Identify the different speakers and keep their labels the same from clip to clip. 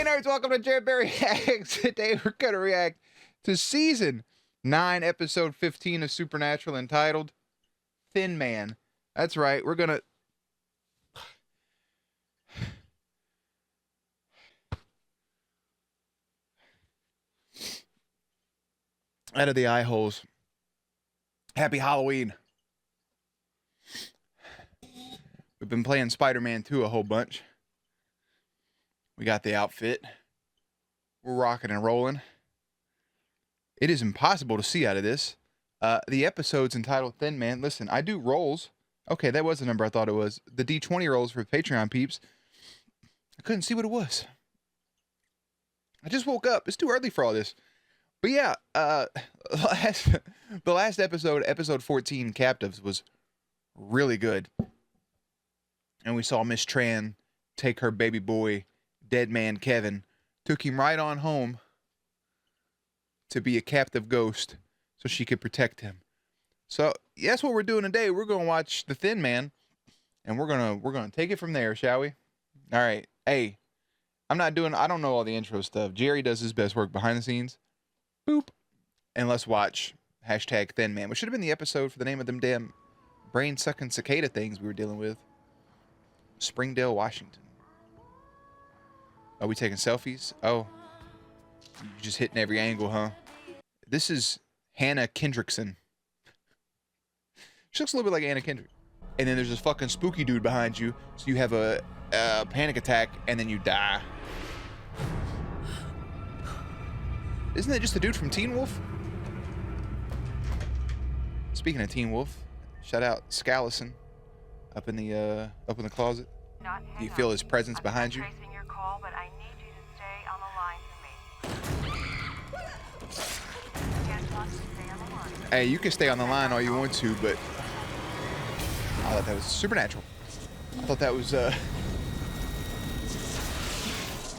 Speaker 1: nerds, welcome to JerBear Reacts. Today we're going to react to Season 9, Episode 15 of Supernatural, entitled Thin Man. That's right, we're going to... out of the eye holes. Happy Halloween. We've been playing Spider-Man 2 a whole bunch. We got the outfit. We're rocking and rolling. It is impossible to see out of this. The episode's entitled Thin Man. Listen, I do rolls. Okay, that was the number I thought it was. The D20 rolls for Patreon peeps. I couldn't see what it was. I just woke up. It's too early for all this. But yeah, the last episode, episode 14, Captives, was really good. And we saw Miss Tran take her baby boy, dead man Kevin, took him right on home to be a captive ghost so she could protect him. So that's what we're doing today. We're gonna watch The Thin Man, and we're gonna take it from there, shall we? All right. Hey, I don't know all the intro stuff. Jerry does his best work behind the scenes. Boop. And let's watch hashtag Thin Man, which should have been the episode for the name of them damn brain-sucking cicada things we were dealing with. Springdale, Washington. Are we taking selfies? Oh. You're just hitting every angle, huh? This is Hannah Kendrickson. She looks a little bit like Anna Kendrick. And then there's this fucking spooky dude behind you, so you have a panic attack, and then you die. Isn't that just the dude from Teen Wolf? Speaking of Teen Wolf, shout out Scallison up in the closet. Do you feel his presence behind you?
Speaker 2: Your call, but I need you to stay on the line for me.
Speaker 1: Hey, you can stay on the line all you want to, but I thought that was Supernatural. I thought that was I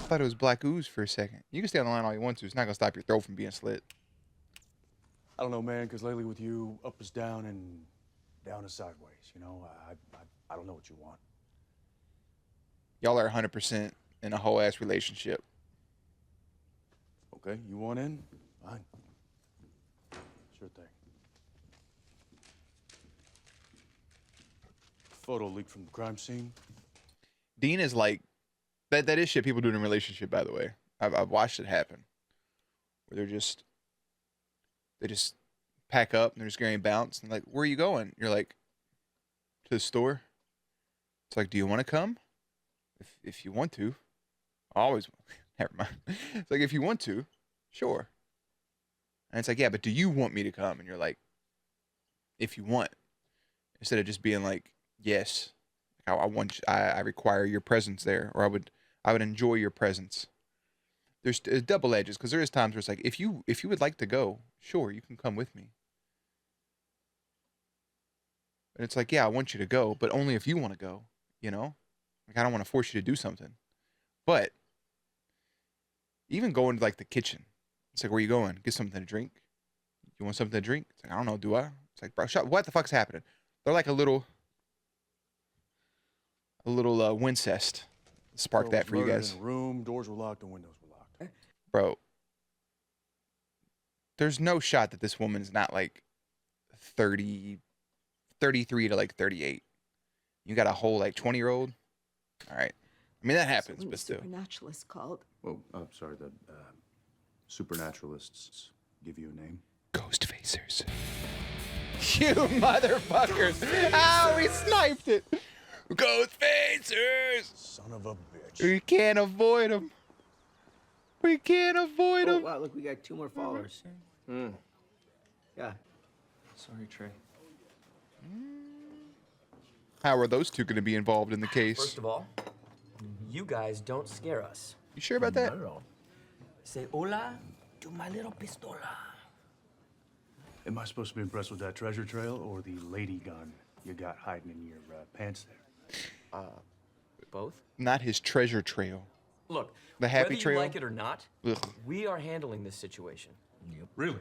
Speaker 1: thought it was Black Ooze for a second. You can stay on the line all you want to. It's not gonna stop your throat from being slit.
Speaker 3: I don't know, man, because lately with you, up is down and down is sideways. You know, I don't know what you want.
Speaker 1: Y'all are 100% in a whole ass relationship.
Speaker 3: Okay, you want in? Fine. Sure thing. Photo leaked from the crime scene.
Speaker 1: Dean is like that is shit people do in a relationship, by the way. I've watched it happen. Where they just pack up and they're just getting bounced and like, where are you going? You're like, to the store. It's like, do you want to come? If you want to. Always. Never mind. It's like, if you want to, sure. And it's like, yeah, but do you want me to come? And you're like, if you want. Instead of just being like, yes, I require your presence there, or I would enjoy your presence. There's double edges, because there is times where it's like, if you would like to go, sure, you can come with me. And it's like, yeah, I want you to go, but only if you want to go, you know? Like, I don't want to force you to do something. But even going to like the kitchen, it's like, where you going? Get something to drink? You want something to drink? It's like, I don't know, do I? It's like, bro, what the fuck's happening? They're like a little Wincest. Spark that for you guys.
Speaker 3: In a room, doors were locked and windows were locked.
Speaker 1: Bro, there's no shot that this woman's not like 33 to like 38. You got a whole like 20-year-old. All right. I mean, that happens, but still.
Speaker 4: Supernaturalist called.
Speaker 3: Well, I'm sorry, the supernaturalists give you a name?
Speaker 1: Ghostfacers. You motherfuckers. Oh, we sniped it. Ghostfacers.
Speaker 3: Son of a bitch.
Speaker 1: We can't avoid them. We can't avoid them.
Speaker 5: Oh, wow, look, we got 2 more followers. Yeah.
Speaker 6: Sorry, Trey.
Speaker 1: How are those two going to be involved in the case?
Speaker 5: First of all, you guys don't scare us.
Speaker 1: You sure about that?
Speaker 5: Not at all. Say hola to my little pistola.
Speaker 3: Am I supposed to be impressed with that treasure trail or the lady gun you got hiding in your pants there?
Speaker 5: Both?
Speaker 1: Not his treasure trail.
Speaker 5: Look,
Speaker 1: The happy
Speaker 5: whether
Speaker 1: trail?
Speaker 5: you like it or not,
Speaker 1: Ugh.
Speaker 5: we are handling this situation.
Speaker 3: Yep. Really?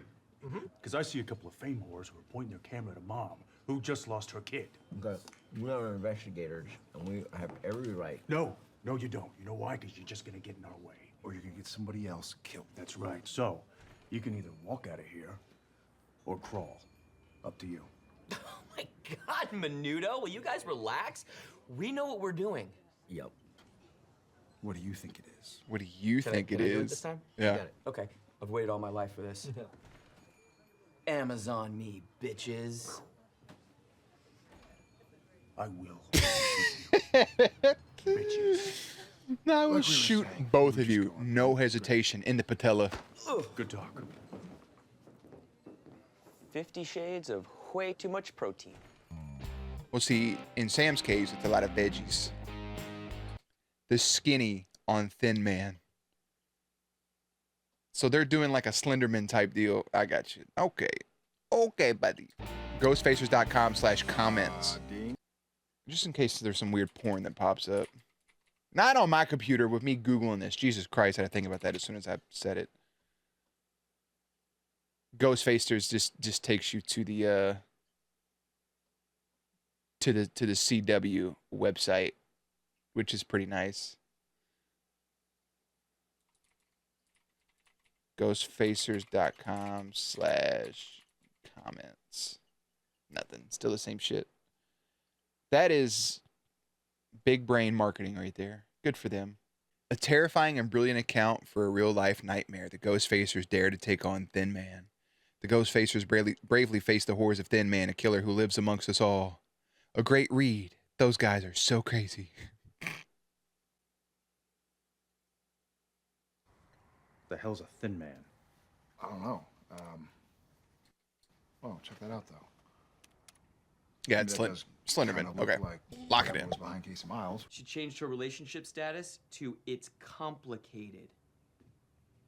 Speaker 3: Because I see a couple of fame whores who are pointing their camera at a mom who just lost her kid.
Speaker 7: Okay, we are investigators, and we have every right.
Speaker 3: No, you don't. You know why? Because you're just gonna get in our way. or you're gonna get somebody else killed. That's right. So, you can either walk out of here or crawl. Up to you.
Speaker 4: Oh my God, Menudo, will you guys relax? We know what we're doing.
Speaker 5: Yep.
Speaker 3: What do you think it is?
Speaker 1: What do you think it
Speaker 4: Can I do it
Speaker 1: is?
Speaker 4: this time?
Speaker 1: Yeah.
Speaker 4: You got it. Okay. I've waited all my life for this. Amazon me, bitches.
Speaker 3: I will. Bitches.
Speaker 1: I will
Speaker 3: were
Speaker 1: shoot
Speaker 3: saying,
Speaker 1: both
Speaker 3: we're
Speaker 1: of
Speaker 3: just
Speaker 1: you,
Speaker 3: going
Speaker 1: no hesitation, in the patella.
Speaker 3: Good talk.
Speaker 4: 50 shades of way too much protein.
Speaker 1: Well, see, in Sam's case, it's a lot of veggies. The skinny on thin man. So they're doing like a Slenderman type deal. I got you. Okay. Okay, buddy. Ghostfacers.com/comments. Just in case there's some weird porn that pops up. Not on my computer with me Googling this. Jesus Christ, I had to think about that as soon as I said it. Ghostfacers just takes you to the to the CW website, which is pretty nice. Ghostfacers.com/comments. Nothing. Still the same shit. That is big brain marketing right there. Good for them. A terrifying and brilliant account for a real life nightmare. The Ghostfacers dare to take on Thin Man. The Ghostfacers bravely face the horrors of Thin Man, a killer who lives amongst us all. A great read. Those guys are so crazy.
Speaker 3: The hell's a thin man?
Speaker 6: I don't know. Well, check that out, though.
Speaker 1: Yeah, it's
Speaker 6: That does
Speaker 1: Slenderman.
Speaker 6: kinda look
Speaker 1: Okay.
Speaker 6: like
Speaker 1: Lock it
Speaker 6: that
Speaker 1: in.
Speaker 6: was behind Casey Miles.
Speaker 4: She changed her relationship status to it's complicated.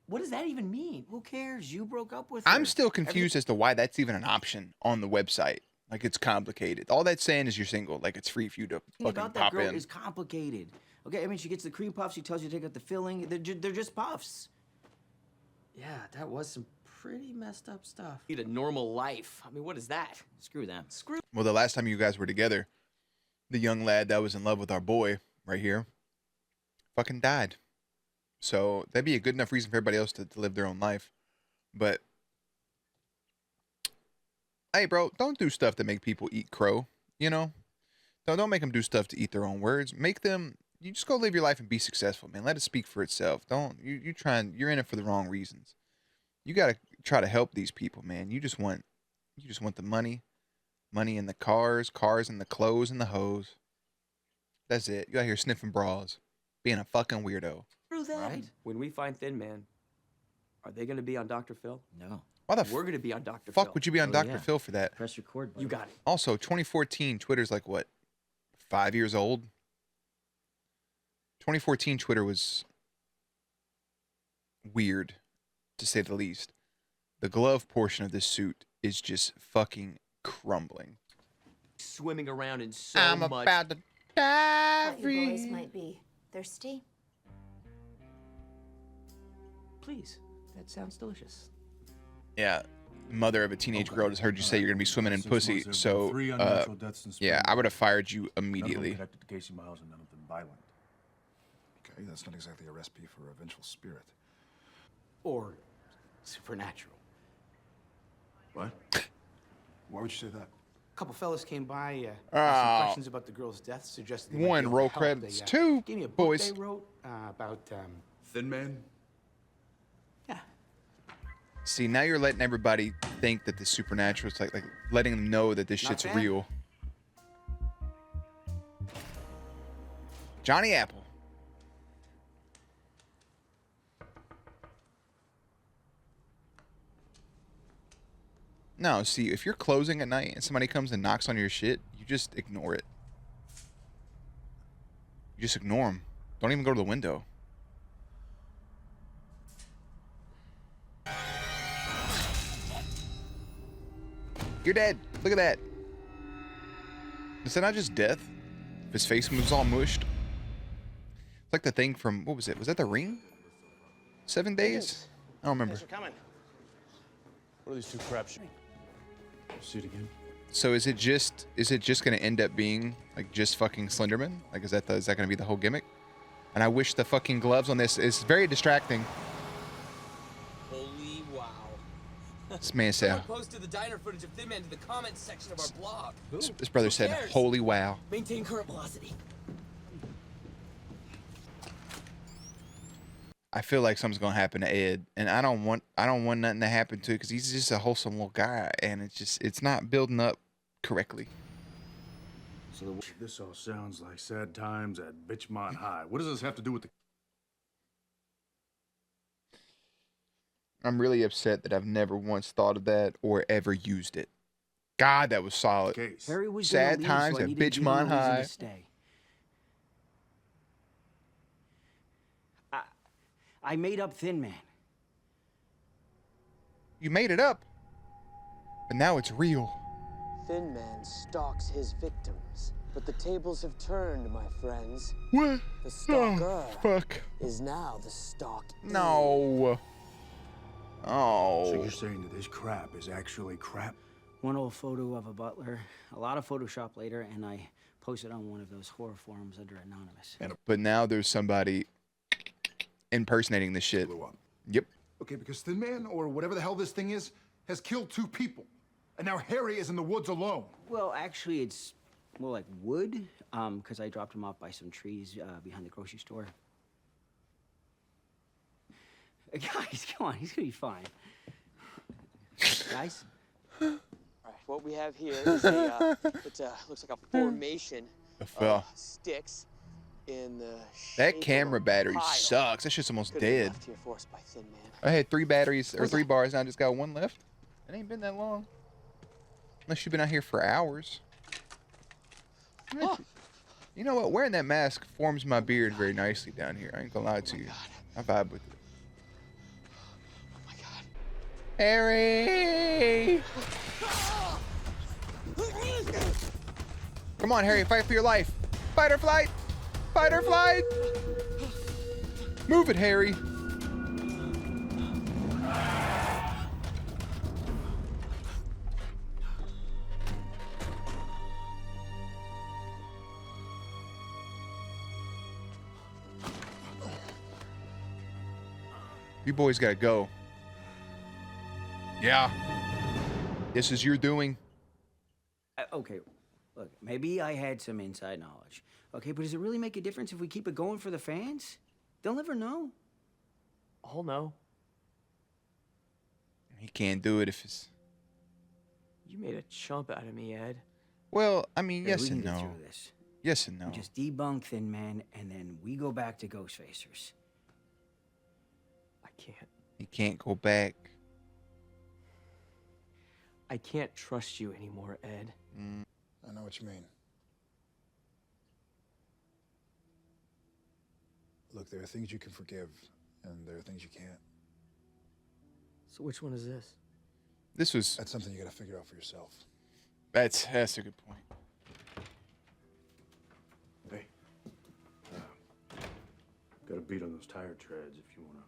Speaker 4: What does that even mean?
Speaker 5: Who cares? You broke up with her.
Speaker 1: I'm still confused as to why that's even an option on the website. Like, it's complicated. All that's saying is you're single. Like, it's free for you to
Speaker 5: Everything
Speaker 1: fucking
Speaker 5: about that
Speaker 1: pop
Speaker 5: girl
Speaker 1: in.
Speaker 5: is complicated. Okay, I mean, she gets the cream puffs. She tells you to take out the filling. They're just puffs.
Speaker 4: Yeah, that was some pretty messed up stuff. Lead a normal life. I mean, what is that?
Speaker 5: Screw them.
Speaker 4: Screw.
Speaker 1: Well, the last time you guys were together, the young lad that was in love with our boy right here fucking died. So that'd be a good enough reason for everybody else to live their own life. But hey, bro, don't do stuff that make people eat crow. You know, don't make them do stuff to eat their own words. Make them. You just go live your life and be successful, man. Let it speak for itself. Don't you try and you're in it for the wrong reasons. You gotta try to help these people, man. You just want the money in the cars in the clothes and the hoes. That's it. You out here sniffing bras, being a fucking weirdo.
Speaker 5: Screw them.
Speaker 4: Right? When we find Thin Man, are they going to be on Dr. Phil?
Speaker 5: No.
Speaker 1: Why the
Speaker 4: We're going to be on Dr. Phil.
Speaker 1: fuck would you be on
Speaker 5: Oh,
Speaker 1: Dr.
Speaker 5: yeah.
Speaker 1: Phil for that?
Speaker 5: Press record button.
Speaker 4: You got it.
Speaker 1: Also, 2014, Twitter's like what, 5 years old? 2014 Twitter was weird, to say the least. The glove portion of this suit is just fucking crumbling.
Speaker 4: Swimming around in so
Speaker 1: I'm
Speaker 4: much.
Speaker 1: about to die
Speaker 7: Thought you boys
Speaker 1: free.
Speaker 7: might be thirsty.
Speaker 4: Please. That sounds delicious.
Speaker 1: Yeah, mother of a teenage girl just heard you say you're gonna be swimming in
Speaker 3: 6
Speaker 1: pussy.
Speaker 3: months, there have been
Speaker 1: So,
Speaker 3: 3 unnatural deaths in
Speaker 1: yeah,
Speaker 3: Spring.
Speaker 1: I would have fired you
Speaker 3: None of them
Speaker 1: immediately.
Speaker 3: connected to Casey Miles and none of them violent.
Speaker 6: Okay, that's not exactly a recipe for a vengeful spirit.
Speaker 5: Or supernatural.
Speaker 3: What? Why would you say that?
Speaker 8: A couple fellas came by,
Speaker 1: Oh.
Speaker 8: asked some questions about the girl's death, suggested they might
Speaker 1: One,
Speaker 8: be able to
Speaker 1: roll
Speaker 8: help.
Speaker 1: credits.
Speaker 8: They,
Speaker 1: Two,
Speaker 8: gave me a book
Speaker 1: boys.
Speaker 8: they wrote about,
Speaker 3: Thin man?
Speaker 8: yeah.
Speaker 1: See, now you're letting everybody think that the supernatural is like letting them know that this
Speaker 8: Not
Speaker 1: shit's
Speaker 8: bad.
Speaker 1: real. Johnny Apple. No, see, if you're closing at night and somebody comes and knocks on your shit, you just ignore it. You just ignore them. Don't even go to the window. You're dead. Look at that. Is that not just death? If his face moves all mushed? It's like the thing from, what was it? Was that The Ring? 7 days? I don't remember.
Speaker 8: coming.
Speaker 3: What are these two craps? See it again?
Speaker 1: So is it just gonna end up being like just fucking Slenderman? Like is that gonna be the whole gimmick? And I wish the fucking gloves on this is very distracting.
Speaker 7: Holy wow.
Speaker 1: This man said,
Speaker 7: Someone posted the diner footage of Thin Man to the comments section of our blog.
Speaker 1: this brother
Speaker 7: Who
Speaker 1: said,
Speaker 7: cares?
Speaker 1: holy wow.
Speaker 7: Maintain current velocity.
Speaker 1: I feel like something's gonna happen to Ed, and I don't want nothing to happen to, because he's just a wholesome little guy, and it's not building up correctly.
Speaker 5: So
Speaker 3: This all sounds like sad times at Bitchmont High. What does this have to do with the
Speaker 1: I'm really upset that I've never once thought of that or ever used it. God, that was solid.
Speaker 3: case?
Speaker 5: Harry was
Speaker 1: Sad
Speaker 5: gonna leave,
Speaker 1: times
Speaker 5: so I
Speaker 1: at
Speaker 5: needed to give him a
Speaker 1: Bitchmont
Speaker 5: reason to
Speaker 1: High.
Speaker 5: stay. I made up Thin Man.
Speaker 1: You made it up, but now it's real.
Speaker 9: Thin Man stalks his victims, but the tables have turned, my friends.
Speaker 1: What?
Speaker 9: The stalker
Speaker 1: Fuck.
Speaker 9: is now the stalked.
Speaker 1: No. Oh.
Speaker 3: So you're saying that this crap is actually crap?
Speaker 5: One old photo of a butler, a lot of Photoshop later, and I posted on one of those horror forums under anonymous.
Speaker 1: But now there's somebody impersonating this shit.
Speaker 6: Blew up.
Speaker 1: Yep.
Speaker 6: Okay, because Thin Man, or whatever the hell this thing is, has killed 2 people. And now Harry is in the woods alone.
Speaker 5: Well, actually, it's more like wood, because I dropped him off by some trees behind the grocery store. Guys, come on, he's gonna be fine. Guys?
Speaker 9: All right, what we have here is a, looks like a formation of sticks in the
Speaker 1: That
Speaker 9: shape
Speaker 1: camera
Speaker 9: of a
Speaker 1: battery
Speaker 9: pile.
Speaker 1: sucks. That shit's almost
Speaker 9: Could have been
Speaker 1: dead.
Speaker 9: left here for us by Thin Man.
Speaker 1: I had 3 batteries or 3 bars, and I just got 1 left. It ain't been that long. Unless you've been out here for hours. You know what? Wearing that mask forms my beard very nicely down here. I ain't gonna lie to you. I vibe with it.
Speaker 9: Oh my God.
Speaker 1: Harry! Come on, Harry, fight for your life. Fight or flight! Fight or flight! Move it, Harry. You boys gotta go. Yeah. This is your doing.
Speaker 5: Okay, look, maybe I had some inside knowledge. Okay, but does it really make a difference if we keep it going for the fans? They'll never know.
Speaker 4: I'll know.
Speaker 1: He can't do it if it's...
Speaker 4: You made a chump out of me, Ed.
Speaker 1: Well, I mean,
Speaker 5: Here,
Speaker 1: yes
Speaker 5: we can
Speaker 1: and
Speaker 5: get
Speaker 1: no.
Speaker 5: through this.
Speaker 1: Yes and no.
Speaker 5: We just debunk Thin Man, and then we go back to Ghostfacers.
Speaker 4: I can't.
Speaker 1: He can't go back.
Speaker 4: I can't trust you anymore, Ed.
Speaker 6: I know what you mean. Look, there are things you can forgive, and there are things you can't.
Speaker 4: So which one is this?
Speaker 1: This was...
Speaker 6: That's something you gotta figure out for yourself.
Speaker 1: That's a good point.
Speaker 3: Hey, got a beat on those tire treads if you wanna.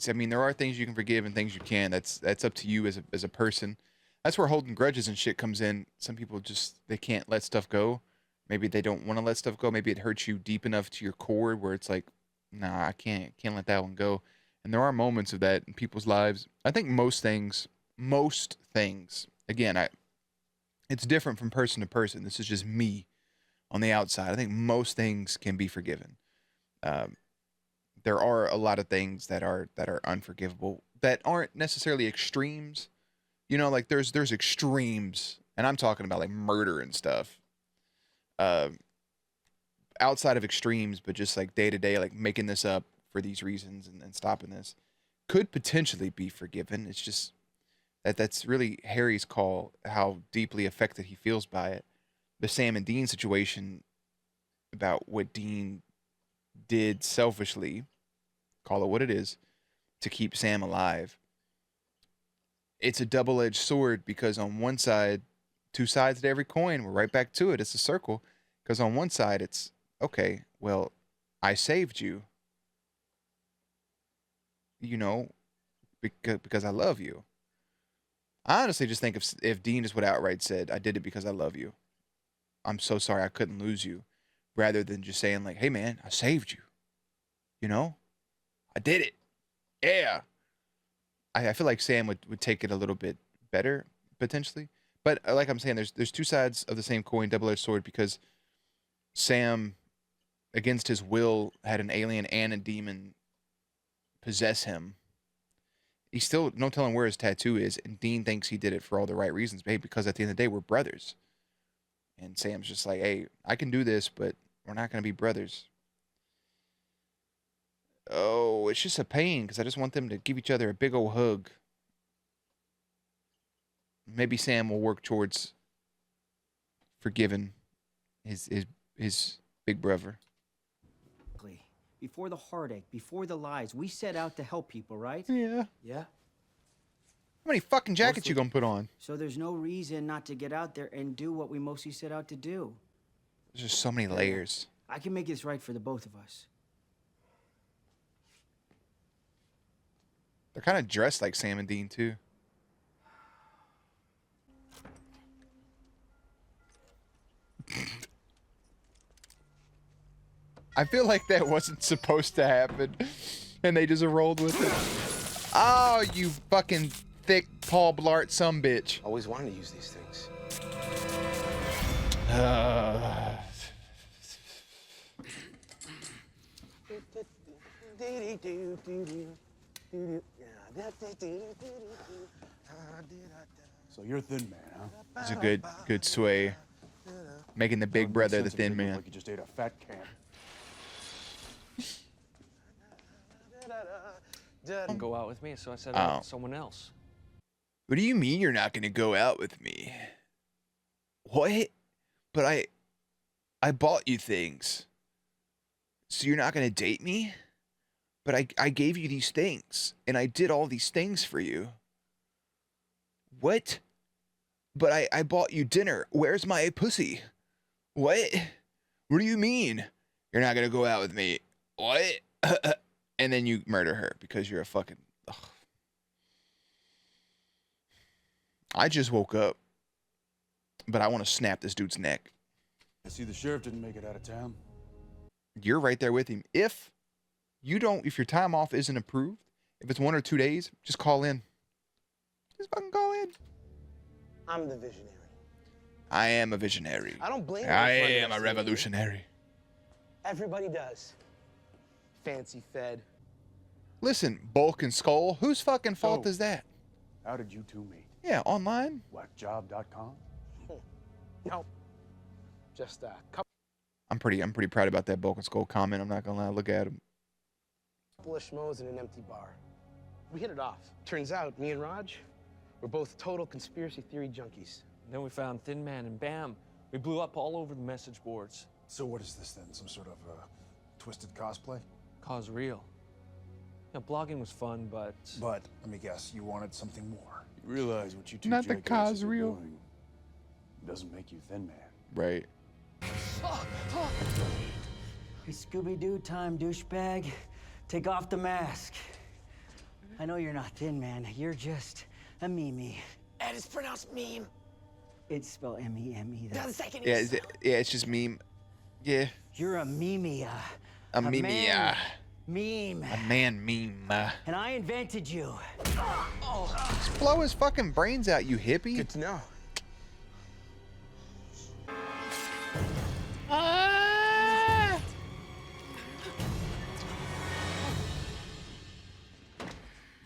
Speaker 1: I mean, there are things you can forgive and things you can. That's up to you as a person. That's where holding grudges and shit comes in. Some people just, they can't let stuff go. Maybe they don't want to let stuff go. Maybe it hurts you deep enough to your core where it's like, nah, I can't let that one go. And there are moments of that in people's lives. I think most things, again, it's different from person to person. This is just me on the outside. I think most things can be forgiven. There are a lot of things that are unforgivable that aren't necessarily extremes. You know, like there's extremes, and I'm talking about like murder and stuff. Outside of extremes, but just like day to day, like making this up for these reasons and stopping this could potentially be forgiven. It's just that's really Harry's call, how deeply affected he feels by it. The Sam and Dean situation about what Dean did selfishly, call it what it is, to keep Sam alive. It's a double-edged sword because on one side, 2 sides to every coin, we're right back to it. It's a circle. Because on one side, it's, okay, well, I saved you, you know, because I love you. I honestly just think if Dean just would outright said, "I did it because I love you. I'm so sorry I couldn't lose you," rather than just saying like, "Hey man, I saved you. You know, I did it. Yeah." I feel like Sam would take it a little bit better potentially. But like I'm saying, there's two sides of the same coin, double-edged sword, because Sam, against his will, had an alien and a demon possess him. He's still no telling where his tattoo is, and Dean thinks he did it for all the right reasons, babe, because at the end of the day, we're brothers. And Sam's just like, hey, I can do this, but we're not going to be brothers. Oh, it's just a pain, because I just want them to give each other a big old hug. Maybe Sam will work towards forgiving his big brother.
Speaker 5: Before the heartache, before the lies, we set out to help people, right?
Speaker 1: Yeah.
Speaker 5: Yeah.
Speaker 1: How many fucking jackets
Speaker 5: Mostly-
Speaker 1: you gonna put on?
Speaker 5: So there's no reason not to get out there and do what we mostly set out to do.
Speaker 1: There's just so many layers.
Speaker 5: I can make this right for the both of us.
Speaker 1: They're kind of dressed like Sam and Dean too. I feel like that wasn't supposed to happen, and they just rolled with it. Oh, you fucking thick Paul Blart sumbitch.
Speaker 7: Always wanted to use these things.
Speaker 3: So you're Thin Man, huh?
Speaker 1: It's a good sway. Making the big brother the
Speaker 3: Sense of
Speaker 1: thin
Speaker 3: making it
Speaker 1: man.
Speaker 3: Like you just ate a fat can.
Speaker 10: Go out with me, so I said
Speaker 1: Oh.
Speaker 10: someone else.
Speaker 1: What do you mean you're not gonna go out with me? What? But I bought you things. So you're not gonna date me? But I gave you these things, and I did all these things for you. What? But I bought you dinner. Where's my pussy? What? What do you mean? You're not gonna go out with me? What? And then you murder her because you're a fucking... Ugh. I just woke up, but I want to snap this dude's neck.
Speaker 3: I see the sheriff didn't make it out of town.
Speaker 1: You're right there with him. If your time off isn't approved, if it's 1 or 2 days, just call in. Just fucking call in.
Speaker 7: I'm the visionary.
Speaker 1: I am a visionary.
Speaker 7: I don't blame you.
Speaker 1: I
Speaker 7: for
Speaker 1: am a
Speaker 7: underestimating me.
Speaker 1: revolutionary.
Speaker 7: Everybody does. Fancy fed.
Speaker 1: Listen, Bulk and Skull, whose fucking fault
Speaker 3: So-
Speaker 1: is that?
Speaker 3: How did you two meet?
Speaker 1: Yeah, online.
Speaker 3: Whackjob.com?
Speaker 7: No. Just a couple
Speaker 1: I'm pretty proud about that Bulk and Skull comment. I'm not gonna lie. Look at him.
Speaker 7: of schmoes in an empty bar. We hit it off. Turns out, me and Raj, we're both total conspiracy theory junkies.
Speaker 10: Then we found Thin Man, and bam, we blew up all over the message boards.
Speaker 6: So what is this then? Some sort of twisted cosplay?
Speaker 10: Cause real. Yeah, blogging was fun, but
Speaker 6: But let me guess, you wanted something more.
Speaker 3: You realize what you two
Speaker 1: Not the
Speaker 3: jackasses
Speaker 1: cause
Speaker 3: are
Speaker 1: real.
Speaker 3: doing doesn't make you Thin Man.
Speaker 1: Right.
Speaker 5: It's Scooby-Doo time, douchebag. Take off the mask. I know you're not Thin Man. You're just a meme.
Speaker 7: And it's pronounced meme.
Speaker 5: It's spelled M-E-M-E.
Speaker 7: Now the second
Speaker 1: Yeah,
Speaker 7: is...
Speaker 1: it's just meme. Yeah,
Speaker 5: You're a meme.
Speaker 1: a meme.
Speaker 5: man meme.
Speaker 1: A man meme.
Speaker 5: And I invented you.
Speaker 1: Just blow his fucking brains out, you hippie.
Speaker 7: Good to know.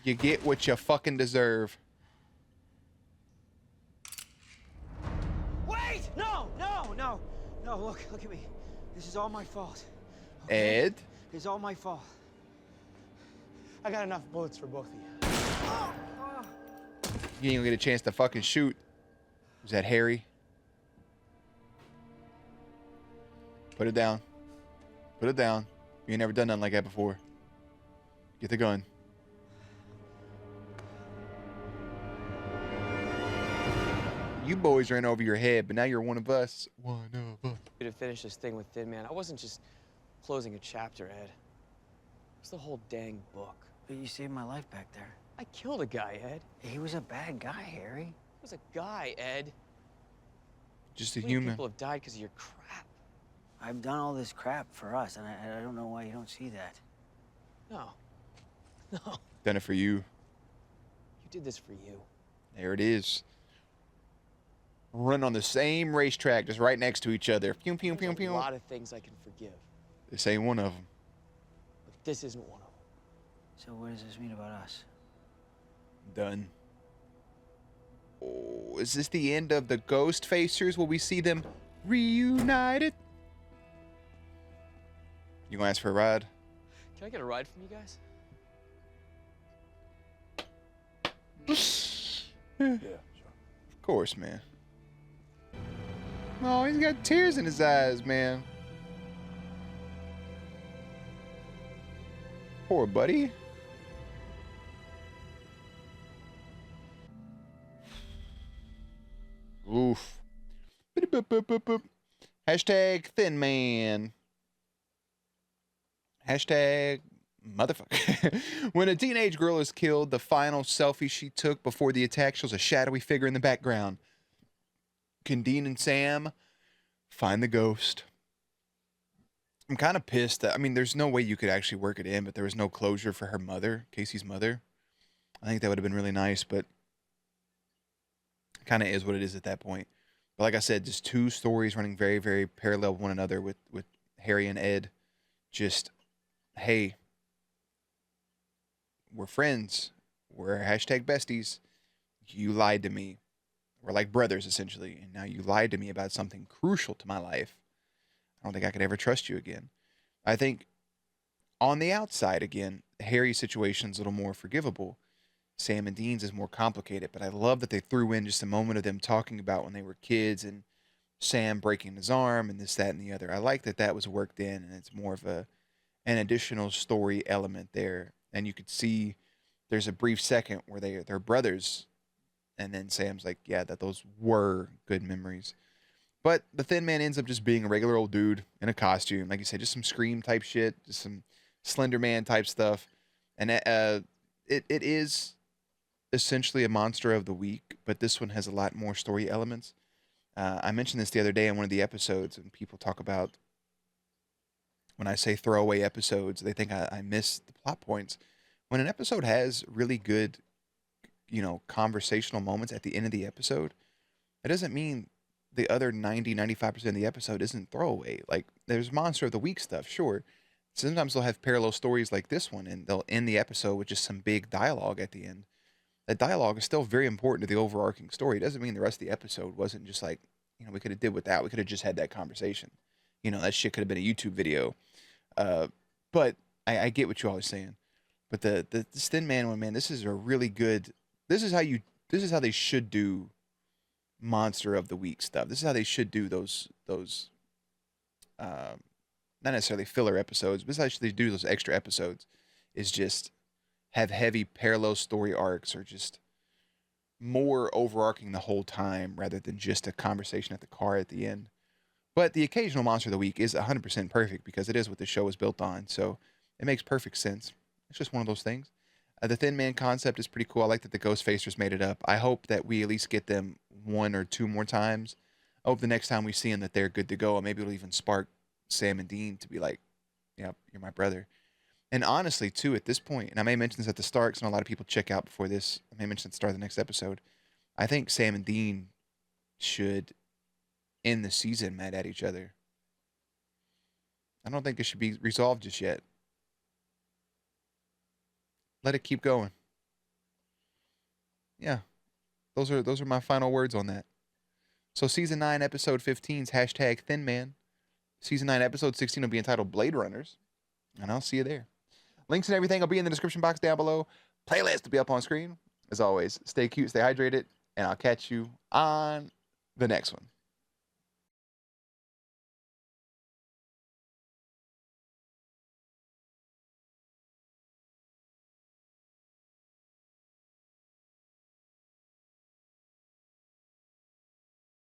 Speaker 1: You get what you fucking deserve.
Speaker 5: Wait! No! Look at me. This is all my fault.
Speaker 1: Ed?
Speaker 5: It's all my fault.
Speaker 7: I got enough bullets for both of you.
Speaker 1: You ain't gonna get a chance to fucking shoot. Was that Harry? Put it down. Put it down. You ain't never done nothing like that before. Get the gun. You boys ran over your head, but now you're one of us. One of us.
Speaker 9: To finish this thing with Thin Man, I wasn't just closing a chapter, Ed. It's the whole dang book.
Speaker 5: But you saved my life back there.
Speaker 9: I killed a guy, Ed.
Speaker 5: He was a bad guy, Harry.
Speaker 9: He was a guy, Ed.
Speaker 1: Just a
Speaker 9: Too many
Speaker 1: human.
Speaker 9: people have died because of your crap.
Speaker 5: I've done all this crap for us, and I don't know why you don't see that.
Speaker 9: No. No.
Speaker 1: Done it for you.
Speaker 9: You did this for you.
Speaker 1: There it is. Run on the same racetrack, just right next to each other. Pew, pew, pew,
Speaker 9: There's a
Speaker 1: pew.
Speaker 9: lot of things I can forgive,
Speaker 1: This ain't one of them.
Speaker 9: but this isn't one of them.
Speaker 5: So what does this mean about us?
Speaker 1: Done. Oh, is this the end of the Ghostfacers? Will we see them reunited? You gonna ask for a ride?
Speaker 9: Can I get a ride from you guys?
Speaker 3: Yeah, sure.
Speaker 1: Of course, man. Oh, he's got tears in his eyes, man. Poor buddy. Oof. Hashtag thin man. Hashtag motherfucker. When a teenage girl is killed, the final selfie she took before the attack shows a shadowy figure in the background. Can Dean and Sam find the ghost? I'm kind of pissed that, I mean, there's no way you could actually work it in, but there was no closure for her mother, Casey's mother. I think that would have been really nice, but kind of is what it is at that point. But like I said, just two stories running very, very parallel with one another with Harry and Ed. Just, hey, we're friends. We're hashtag besties. You lied to me. We're like brothers, essentially. And now you lied to me about something crucial to my life. I don't think I could ever trust you again. I think on the outside, again, Harry's situation's a little more forgivable. Sam and Dean's is more complicated, but I love that they threw in just a moment of them talking about when they were kids and Sam breaking his arm and this, that, and the other. I like that that was worked in, and it's more of an additional story element there. And you could see there's a brief second where they're brothers, and then Sam's like, yeah, that those were good memories. But the Thin Man ends up just being a regular old dude in a costume. Like you said, just some Scream type shit, just some Slender Man type stuff. And it is essentially a monster of the week, but this one has a lot more story elements. I mentioned this the other day in one of the episodes, and people talk about when I say throwaway episodes, they think I miss the plot points. When an episode has really good, conversational moments at the end of the episode, it doesn't mean the other 90-95% of the episode isn't throwaway. Like, there's monster of the week stuff, sure. Sometimes they'll have parallel stories like this one, and they'll end the episode with just some big dialogue at the end. That dialogue is still very important to the overarching story. It doesn't mean the rest of the episode wasn't just like, we could have did with that. We could have just had that conversation. That shit could have been a YouTube video. But I get what you all are saying. But this Thin Man one, man, this is a really good. This is how they should do monster of the week stuff. This is how they should do those not necessarily filler episodes, but this is how they do those extra episodes. Is just have heavy parallel story arcs, or just more overarching the whole time rather than just a conversation at the car at the end. But the occasional monster of the week is 100% perfect because it is what the show is built on. So it makes perfect sense. It's just one of those things. The Thin Man concept is pretty cool. I like that the Ghostfacers made it up. I hope that we at least get them one or two more times. I hope the next time we see them that they're good to go. And maybe it'll even spark Sam and Dean to be like, yeah, you're my brother. And honestly, too, at this point, and I may mention this at the start because I know a lot of people check out before this. I may mention at the start of the next episode. I think Sam and Dean should end the season mad at each other. I don't think it should be resolved just yet. Let it keep going. Yeah. Those are my final words on that. So season 9, episode 15's hashtag Thin Man. Season 9, episode 16 will be entitled Blade Runners. And I'll see you there. Links and everything will be in the description box down below. Playlist will be up on screen. As always, stay cute, stay hydrated, and I'll catch you on the next one.